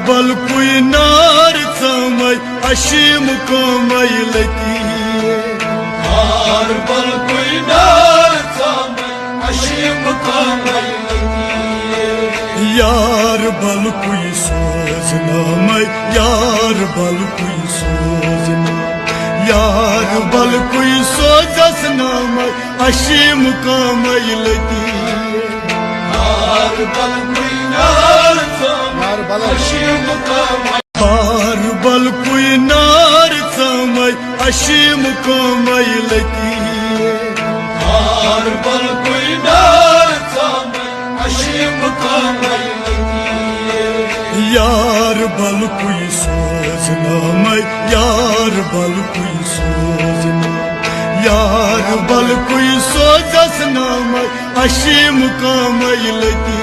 बल कुई नार समय अशीम कमई लती यार बल कुई नार समय अशीम कमई लती यार बल कुई सोचना मैं यार बल कुई सोचना यार बल कुई सोचना मैं अशीम कमई लती यार बल कुई नार समय अशीम कमई यार बल कुई नार समय अशीम कमई लती यार बल कुई नार समय अशीम कमई लती यार बल कुई सोचना मैं यार बल कुई सोचना यार बल कुई सोचना मैं अशीम कमई लती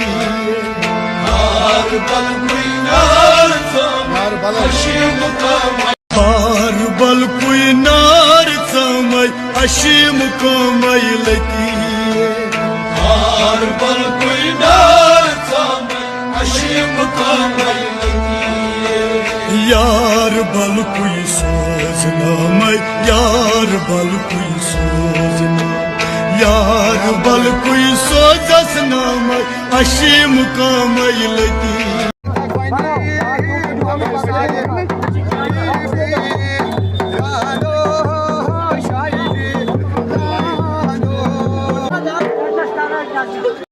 यार बल कुई नार समय अशीम कमई यार बल कुई नार समय अशीम कमई लती यार बल कुई नार समय अशीम कमई लती यार बल कुई सोचना मैं यार बल कुई सोचना यार बल कुई सोचना मैं अशीम कमई लती